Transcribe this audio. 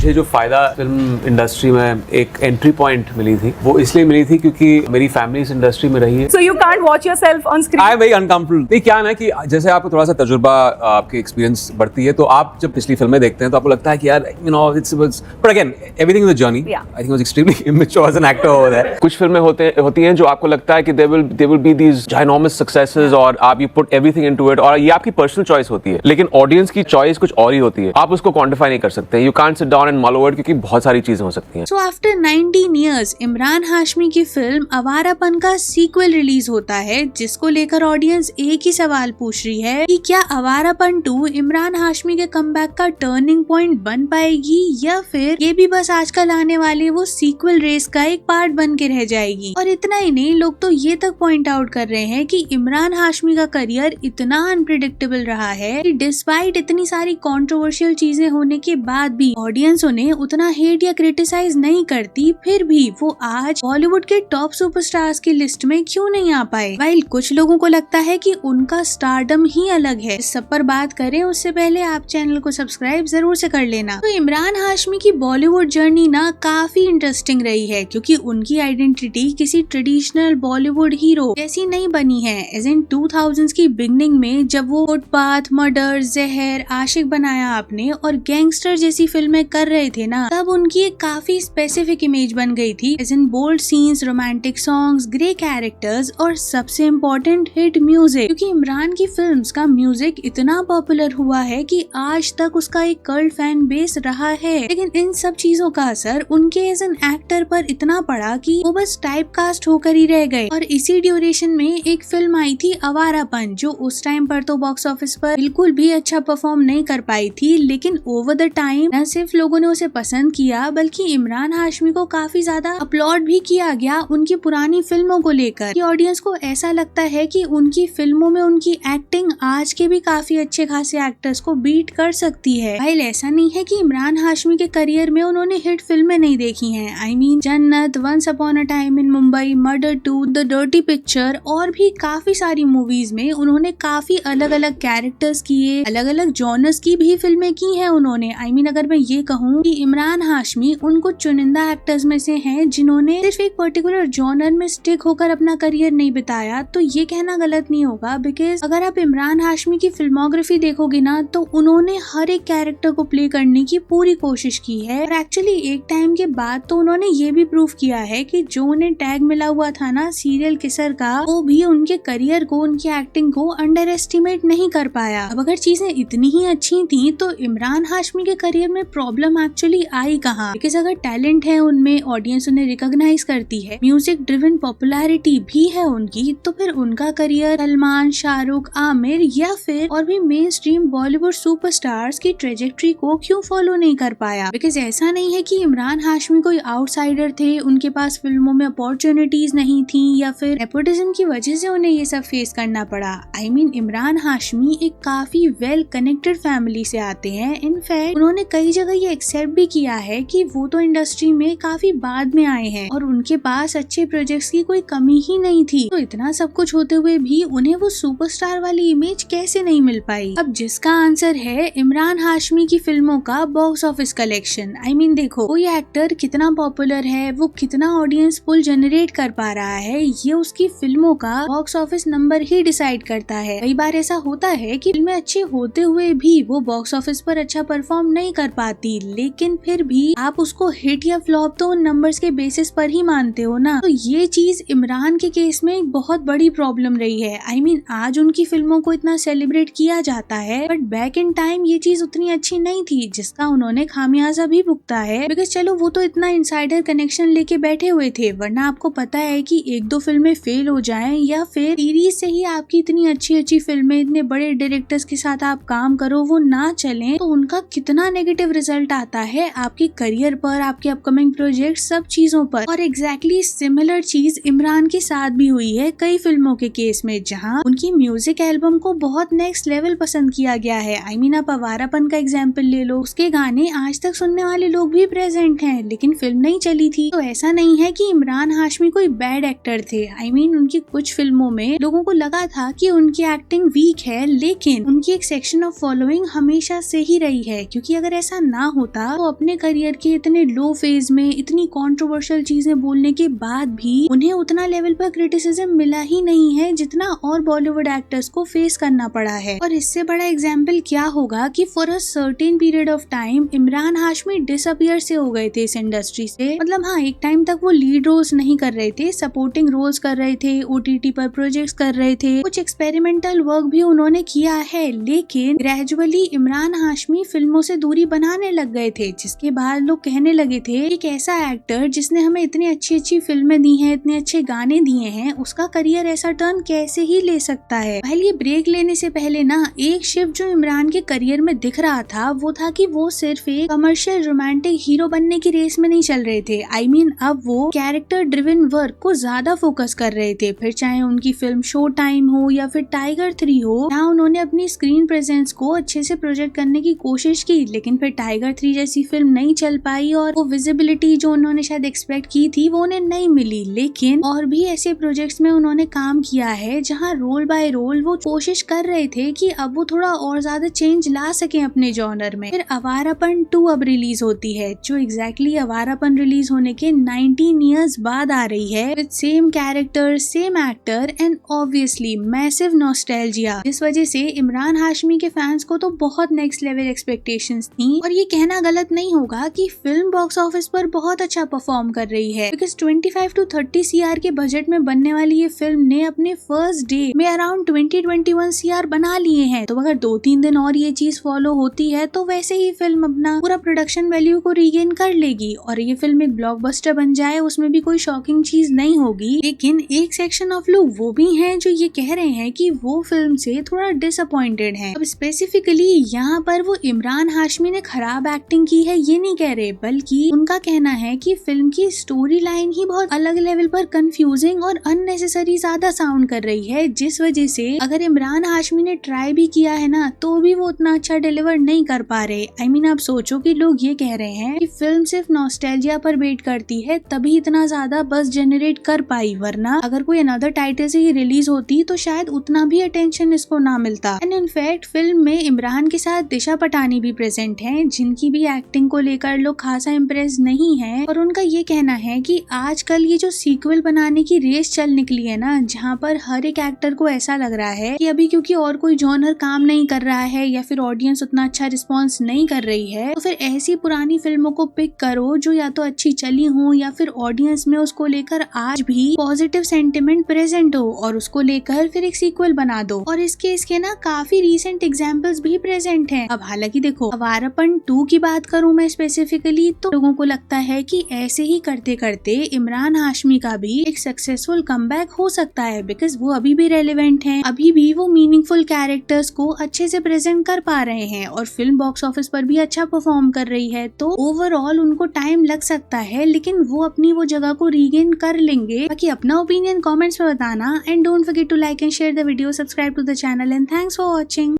मुझे जो फायदा फिल्म इंडस्ट्री में एक एंट्री पॉइंट मिली थी वो इसलिए मिली थी क्योंकि मेरी फैमिली इस इंडस्ट्री में रही है। So you can't watch yourself on screen. I am very uncomfortable. नहीं, क्या ना कि जैसे आपको थोड़ा सा तजुर्बा, आपकी एक्सपीरियंस बढ़ती है, तो आप जब पिछली फिल्में देखते हैं तो आपको लगता है कि यार it's but again everything is a journey. I think was extremely immature as an actor over there. कुछ फिल्में होती हैं जो आपको लगता है कि they will be these ginormous successes और आप you put everything into it, और ये आपकी पर्सनल चॉइस होती है, लेकिन ऑडियंस की चॉइस कुछ और ही होती है। आप उसको क्वांटिफाई नहीं कर सकते। You can't sit down and mull over it, क्योंकि बहुत सारी चीजें हो सकती हैं। So after 19 years, Imran Hashmi की फिल्म आवारापन का सीक्वल रिलीज होता है, जिसको लेकर ऑडियंस एक ही सवाल पूछ रही है कि क्या आवारापन 2 इमरान हाशमी के कमबैक का टर्निंग पॉइंट बन पाएगी या फिर ये भी बस आजकल आने वाले वो सीक्वल रेस का एक पार्ट बन के रह जाएगी। और इतना ही नहीं, लोग तो ये तक पॉइंट आउट कर रहे हैं कि इमरान हाशमी का करियर इतना अनप्रिडिक्टेबल रहा है कि डिस्पाइट इतनी सारी कंट्रोवर्शियल चीजें होने के बाद भी ऑडियंस उन्हें उतना हेट या क्रिटिसाइज नहीं करती, फिर भी वो आज बॉलीवुड के टॉप सुपरस्टार्स की लिस्ट में क्यों नहीं आ पाए। वाइल कुछ लोगों को लगता है कि उनका स्टारडम ही अलग है। इस सब पर बात करें उससे पहले आप चैनल को सब्सक्राइब जरूर से कर लेना। तो इमरान हाशमी की बॉलीवुड जर्नी ना काफी इंटरेस्टिंग रही है, क्योंकि उनकी आइडेंटिटी किसी ट्रेडिशनल बॉलीवुड हीरो जैसी नहीं बनी है। एज इन 2000s की बिगनिंग में जब वो फुटपाथ, मर्डर, जहर, आशिक बनाया आपने और गैंगस्टर जैसी फिल्में कर रहे थे ना, तब उनकी एक काफी स्पेसिफिक इमेज बन गई थी। As in bold scenes, romantic songs, grey characters और सबसे इम्पोर्टेंट हिट म्यूजिक, क्योंकि इमरान की फिल्म्स का म्यूजिक इतना पॉपुलर हुआ है कि आज तक उसका एक कल्ट फैन बेस रहा है। लेकिन इन सब चीजों का असर उनके एज एन एक्टर पर इतना पड़ा कि वो बस टाइप कास्ट होकर ही रह गए। और इसी ड्यूरेशन में एक फिल्म आई थी आवारापन, जो उस टाइम पर तो बॉक्स ऑफिस पर बिल्कुल भी अच्छा परफॉर्म नहीं कर पाई थी, लेकिन ओवर द टाइम न सिर्फ लोगों ने उसे पसंद किया बल्कि इमरान हाशमी को काफी ज्यादा अपलॉड भी किया गया उनकी पुरानी फिल्मों को लेकर। कि ऑडियंस को ऐसा लगता है कि उनकी फिल्मों में उनकी एक्टिंग आज के भी काफी अच्छे खासे एक्टर्स को बीट कर सकती है। भाई ऐसा नहीं है कि इमरान हाशमी के करियर में उन्होंने हिट फिल्में नहीं देखी हैं। I mean Jannat, once upon a time in Mumbai, murder 2, the dirty picture और भी काफी सारी मूवीज में उन्होंने काफी अलग अलग कैरेक्टर्स किए, अलग अलग जॉनर्स की भी फिल्में की हैं उन्होंने। आई मीन अगर मैं ये कहूँ कि इमरान हाशमी उन कुछ चुनिंदा एक्टर्स में से हैं जिन्होंने सिर्फ एक पर्टिकुलर जॉनर में स्टिक होकर अपना करियर नहीं बिताया, तो ये कहना गलत नहीं होगा। बिकॉज अगर आप इमरान हाशमी की फिल्मोग्राफी देखोगे ना, तो उन्होंने हर एक कैरेक्टर को प्ले करने की पूरी कोशिश की है। और एक्चुअली एक टाइम के बाद तो उन्होंने ये भी प्रूव किया है कि जो उन्हें टैग मिला हुआ था ना सीरियल किसर का, वो भी उनके करियर को, उनकी एक्टिंग को अंडर एस्टिमेट नहीं कर पाया। अब अगर चीजें इतनी ही अच्छी थी तो इमरान हाशमी के करियर में प्रॉब्लम एक्चुअली आई कहाँ? बिकॉज अगर टैलेंट है उनमें, ऑडियंस उन्हें रिकॉग्नाइज करती है, म्यूजिक ड्रिवन पॉपुलैरिटी भी है उनकी, तो फिर उनका करियर सलमान, शाहरुख, आमिर या फिर और भी मेन स्ट्रीम बॉलीवुड सुपरस्टार्स की ट्रेजेक्ट्री को क्यों फॉलो नहीं कर पाया? बिकॉज ऐसा नहीं है कि इमरान हाशमी कोई आउटसाइडर थे, उनके पास फिल्मों में अपॉर्चुनिटीज नहीं थी या फिर नेपोटिज्म की वजह से उन्हें ये सब फेस करना पड़ा। आई मीन इमरान हाशमी एक काफी वेल कनेक्टेड फैमिली से आते हैं। इनफैक्ट उन्होंने कई जगह ये एक्सेप्ट भी किया है कि वो तो इंडस्ट्री में काफी बाद में आए हैं और उनके पास अच्छे प्रोजेक्ट्स की कोई कमी ही नहीं थी। तो इतना सब कुछ होते हुए भी उन्हें वो सुपरस्टार वाली इमेज कैसे नहीं मिल पाई? अब जिसका आंसर है इमरान हाशमी की फिल्मों का box office collection. I mean देखो, कोई एक्टर कितना पॉपुलर है, वो कितना ऑडियंस पुल जनरेट कर पा रहा है, ये उसकी फिल्मों का बॉक्स ऑफिस नंबर ही डिसाइड करता है। कई बार ऐसा होता है कि फिल्में अच्छी होते हुए भी वो बॉक्स ऑफिस पर अच्छा परफॉर्म नहीं कर पाती, लेकिन फिर भी आप उसको हिट या फ्लॉप तो उन नंबर्स के बेसिस पर ही मानते हो ना। तो ये चीज इमरान के केस में एक बहुत बड़ी प्रॉब्लम रही है। आई मीन आज उनकी फिल्मों को इतना सेलिब्रेट किया जाता है, बट बैक इन टाइम ये चीज उतनी अच्छी नहीं थी, जिसका उन्होंने खामियाजा भी भुगता है। बिकॉज चलो वो तो इतना इनसाइडर कनेक्शन लेके बैठे हुए थे, वरना आपको पता है कि एक दो फिल्में फेल हो जाएं या फिर सीरीज से ही आपकी इतनी अच्छी अच्छी फिल्में, इतने बड़े डायरेक्टर्स के साथ आप काम करो, वो ना चलें, तो उनका कितना नेगेटिव रिजल्ट आता है आपके करियर पर, आपके अपकमिंग प्रोजेक्ट, सब चीजों पर। और एग्जैक्टली सिमिलर चीज इमरान के साथ भी हुई है कई फिल्मों के केस में, जहां उनकी म्यूजिक एल्बम को बहुत नेक्स्ट लेवल पसंद किया गया है। आई मीन आप आवारापन का एग्जाम्पल ले लो, उसके गाने आज तक सुनने वाले लोग भी प्रेजेंट हैं, लेकिन फिल्म नहीं चली थी। तो ऐसा नहीं है कि इमरान हाशमी कोई बैड एक्टर थे। आई मीन उनकी कुछ फिल्मों में लोगों को लगा था कि उनकी एक्टिंग वीक है, लेकिन उनकी एक सेक्शन ऑफ फॉलोइंग हमेशा से ही रही है, क्योंकि अगर ऐसा ना होता होता तो अपने करियर के इतने लो फेज में इतनी कंट्रोवर्शियल चीजें बोलने के बाद भी उन्हें उतना लेवल पर क्रिटिसिज्म मिला ही नहीं है जितना और बॉलीवुड एक्टर्स को फेस करना पड़ा है। और इससे बड़ा एग्जाम्पल क्या होगा कि for a certain period of time Imran Hashmi disappear से हो गए थे इस इंडस्ट्री से। मतलब हाँ, एक टाइम तक वो लीड रोल्स नहीं कर रहे थे, सपोर्टिंग रोल्स कर रहे थे, OTT पर प्रोजेक्ट्स कर रहे थे, कुछ एक्सपेरिमेंटल वर्क भी उन्होंने किया है, लेकिन ग्रेजुअली इमरान हाशमी फिल्मों से दूरी बनाने लग गए थे, जिसके बाद लोग कहने लगे थे एक ऐसा एक्टर जिसने हमें इतनी अच्छी अच्छी फिल्में दी हैं, इतने अच्छे गाने दिए हैं, उसका करियर ऐसा टर्न कैसे ही ले सकता है। पहले ये ब्रेक लेने से पहले ना एक शिफ्ट जो इमरान के करियर में दिख रहा था वो था कि वो सिर्फ एक कमर्शियल रोमांटिक हीरो बनने की रेस में नहीं चल रहे थे। I mean, अब वो कैरेक्टर ड्रिवन वर्क को ज्यादा फोकस कर रहे थे, फिर चाहे उनकी फिल्म शो टाइम हो या फिर टाइगर 3 हो। यहाँ उन्होंने अपनी स्क्रीन प्रेजेंस को अच्छे से प्रोजेक्ट करने की कोशिश की, लेकिन फिर टाइगर 3 जैसी फिल्म नहीं चल पाई और वो विजिबिलिटी जो उन्होंने शायद एक्सपेक्ट की थी वो उन्हें नहीं मिली। लेकिन और भी ऐसे प्रोजेक्ट्स में उन्होंने काम किया है जहाँ रोल बाय रोल वो कोशिश कर रहे थे कि अब वो थोड़ा और ज्यादा चेंज ला सके अपने जॉनर में। फिर आवारापन 2 अब रिलीज होती है, जो एग्जैक्टली आवारापन रिलीज होने के 19 ईयर्स बाद आ रही है, with same character, same actor and obviously massive nostalgia, जिस वजह से इमरान हाशमी के फैंस को तो बहुत नेक्स्ट लेवल एक्सपेक्टेशंस थी। और ये कहना गलत नहीं होगा कि फिल्म बॉक्स ऑफिस पर बहुत अच्छा परफॉर्म कर रही है, बिकॉज 25 to 30 CR के बजट में बनने वाली ये फिल्म ने अपने फर्स्ट डे में अराउंड 20-21 CR बना लिए हैं। तो अगर 2-3 दिन और ये चीज फॉलो होती है तो वैसे ही फिल्म अपना पूरा प्रोडक्शन वैल्यू को रीगेन कर लेगी और ये फिल्म एक ब्लॉकबस्टर बन जाए, उसमें भी कोई शॉकिंग चीज नहीं होगी। लेकिन एक सेक्शन ऑफ लोग वो भी हैं जो ये कह रहे हैं कि वो फिल्म से थोड़ा डिसअपॉइंटेड है। अब स्पेसिफिकली यहाँ पर वो इमरान हाशमी ने खराब एक्टिंग की है ये नहीं कह रहे, बल्कि उनका कहना है कि फिल्म की स्टोरी लाइन ही बहुत अलग लेवल पर कंफ्यूजिंग और अननेसेसरी ज्यादा साउंड कर रही है, जिस वजह से अगर इमरान हाशमी ने ट्राई भी किया है ना तो भी वो उतना अच्छा डिलीवर नहीं कर पा रहे। I mean, आप सोचो कि लोग ये कह रहे हैं कि फिल्म सिर्फ नॉस्टैल्जिया पर बेट करती है तभी इतना ज्यादा बस जनरेट कर पाई, वरना अगर कोई अनदर टाइटल से ही रिलीज होती तो शायद उतना भी अटेंशन इसको ना मिलता। एंड इनफैक्ट फिल्म में इमरान के साथ दिशा पटानी भी प्रेजेंट हैं, जिनकी भी एक्टिंग को लेकर लोग खासा इम्प्रेस नहीं है। और उनका ये कहना है कि आजकल ये जो सीक्वल बनाने की रेस चल निकली है ना, जहाँ पर हर एक एक्टर को ऐसा लग रहा है कि अभी क्योंकि और कोई जॉनर काम नहीं कर रहा है या फिर ऑडियंस उतना अच्छा रिस्पॉन्स नहीं कर रही है, तो फिर ऐसी पुरानी फिल्मों को पिक करो जो या तो अच्छी चली हो या फिर ऑडियंस में उसको लेकर आज भी पॉजिटिव सेंटिमेंट प्रेजेंट हो और उसको लेकर फिर एक सीक्वल बना दो। और इसके ना काफी रीसेंट एग्जांपल्स भी प्रेजेंट हैं। अब हालांकि देखो, आवारापन 2 की बात करूं मैं स्पेसिफिकली तो लोगों को लगता है कि ऐसे ही करते करते इमरान हाशमी का भी एक सक्सेसफुल कमबैक हो सकता है, बिकॉज वो अभी भी रेलेवेंट हैं, अभी भी वो मीनिंगफुल कैरेक्टर्स को अच्छे से प्रेजेंट कर पा रहे हैं और फिल्म बॉक्स ऑफिस पर भी अच्छा परफॉर्म कर रही है। तो ओवरऑल उनको टाइम लग सकता है, लेकिन वो अपनी वो जगह को रीगेन कर लेंगे। बाकी अपना ओपिनियन कमेंट्स में बताना and don't forget to like and share the video, subscribe to the channel and thanks for watching.